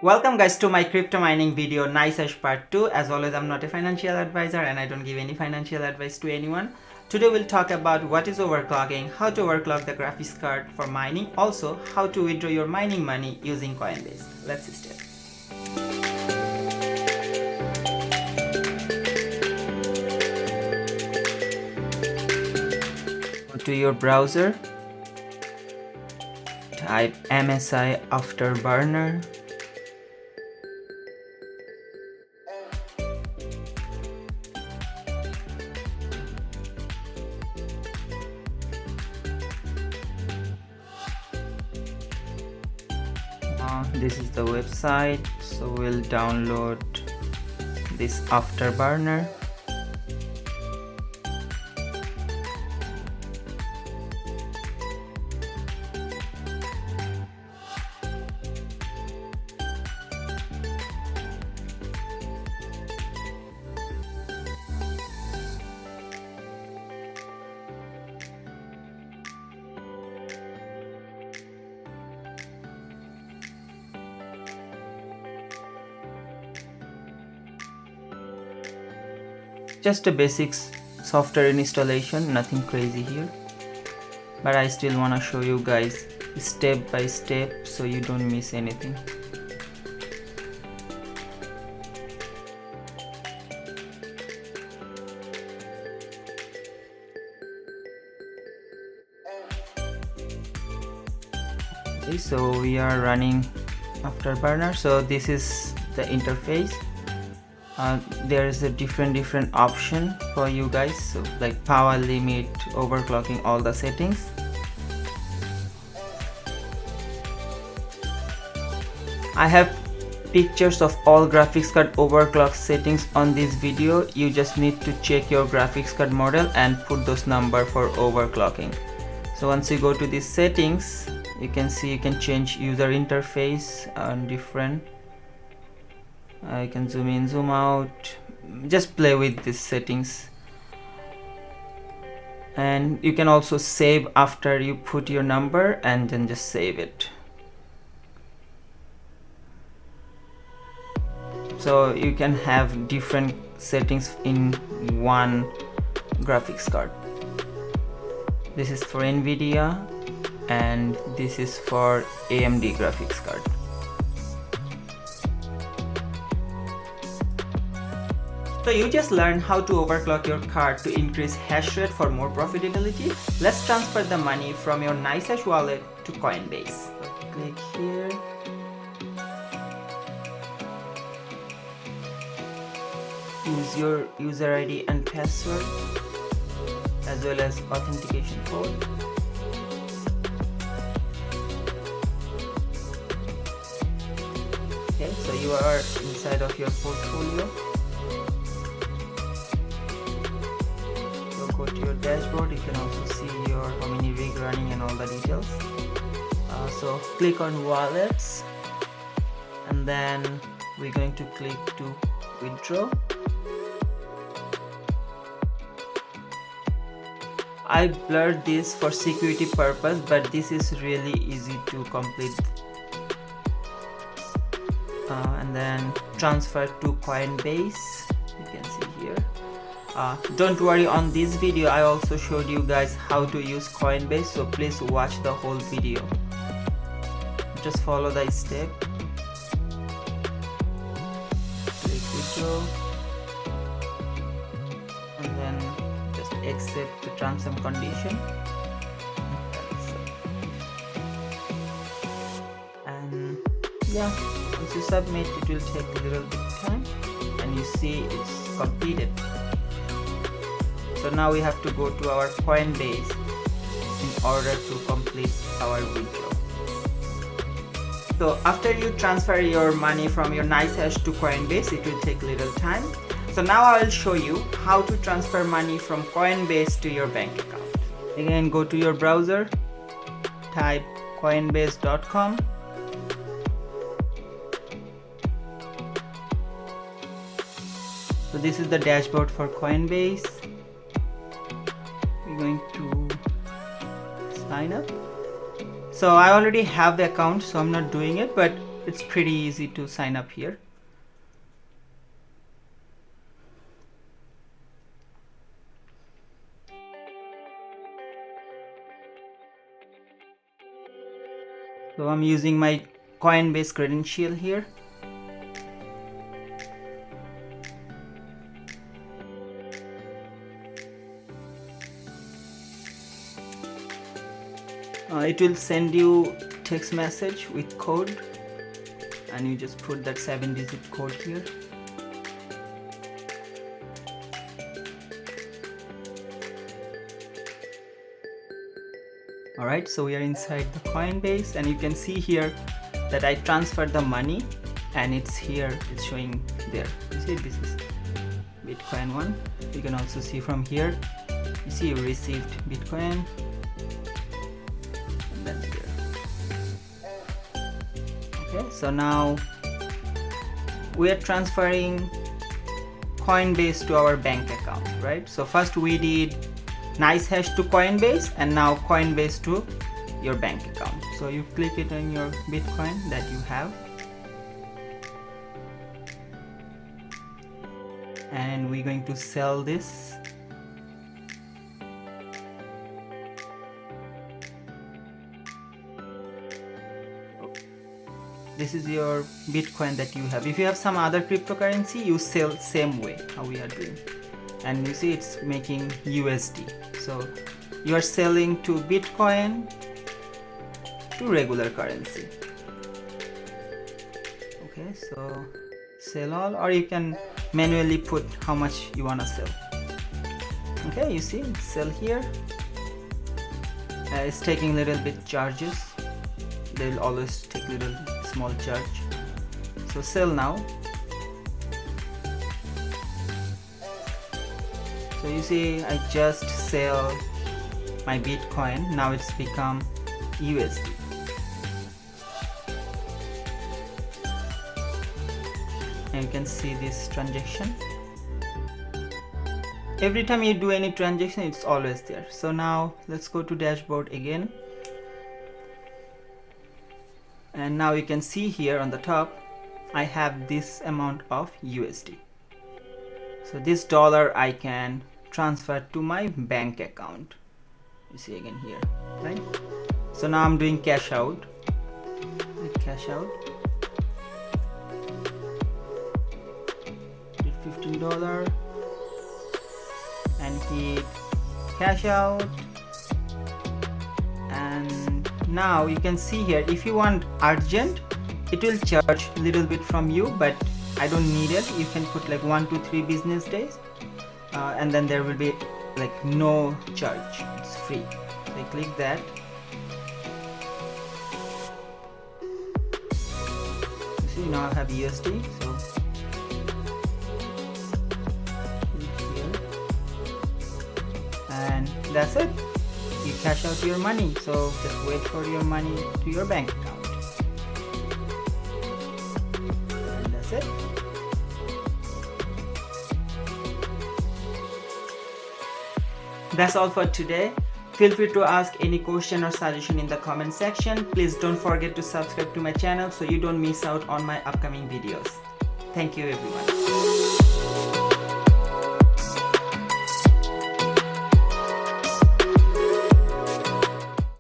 Welcome guys to my crypto mining video Nicehash part 2. As always, I'm not a financial advisor and I don't give any financial advice to anyone. Today we'll talk about what is overclocking, how to overclock the graphics card for mining, also how to withdraw your mining money using Coinbase. Let's start. Go to your browser, type MSI Afterburner. This is the website, so we'll download this Afterburner. Just a basic software installation, nothing crazy here, but I still want to show you guys step by step so you don't miss anything. Okay, so we are running Afterburner. So this is the interface. There is a different option for you guys, so like power limit, overclocking, all the settings. I have pictures of all graphics card overclock settings on this video. You just need to check your graphics card model and put those number for overclocking. So once you go to these settings, you can see you can change user interface on different. I can zoom in, zoom out, just play with these settings. And you can also save after you put your number and then just save it. So you can have different settings in one graphics card. This is for NVIDIA and this is for AMD graphics card. So you just learned how to overclock your card to increase hash rate for more profitability. Let's transfer the money from your Nicehash wallet to Coinbase. Click here. Use your user ID and password as well as authentication code. Okay, so you are inside of your portfolio. Go to your dashboard. You can also see your how many rig running and all the details. So click on wallets and then we're going to click to withdraw. I blurred this for security purpose, but this is really easy to complete. And then transfer to Coinbase. You can see here. Don't worry, on this video I also showed you guys how to use Coinbase, so please watch the whole video. Just follow the step. Click withdraw and then just accept the terms and condition. And yeah, once you submit, it will take a little bit of time and you see it's completed. So now we have to go to our Coinbase in order to complete our withdrawal. So after you transfer your money from your Nicehash to Coinbase, it will take a little time. So now I will show you how to transfer money from Coinbase to your bank account. Again, go to your browser, type coinbase.com. So this is the dashboard for Coinbase. We're going to sign up. So I already have the account, so I'm not doing it, but it's pretty easy to sign up here. So I'm using my Coinbase credential here. It will send you text message with code, and you just put that 7-digit code here. Alright, so we are inside the Coinbase, and you can see here that I transferred the money, and it's here, it's showing there. You see, this is Bitcoin one. You can also see from here, you see you received Bitcoin, and that's there. Okay, so now we are transferring Coinbase to our bank account, right? So first we did Nicehash to Coinbase, and now Coinbase to your bank account. So you click it on your Bitcoin that you have, and we're going to sell this. This is your Bitcoin that you have. If you have some other cryptocurrency, you sell same way how we are doing. And you see it's making USD. So you are selling to Bitcoin to regular currency. Okay, so sell all, or you can manually put how much you wanna sell. Okay, you see sell here. It's taking a little bit charges. They'll always take little small charge. So sell now. So you see I just sell my Bitcoin, now it's become USD. And you can see this transaction. Every time you do any transaction, it's always there. So now let's go to dashboard again. And now you can see here on the top, I have this amount of USD. So this dollar I can transfer to my bank account. You see again here, right? So now I'm doing cash out. Click cash out. Did $15 and hit cash out. And now you can see here, if you want urgent, it will charge a little bit from you, but I don't need it. You can put like 1 to 3 business days, and then there will be like no charge. It's free. So I click that. You see now I have USD. So here, and that's it. You cash out your money. So just wait for your money to your bank account. And that's it. That's all for today. Feel free to ask any question or suggestion in the comment section. Please don't forget to subscribe to my channel so you don't miss out on my upcoming videos. Thank you everyone.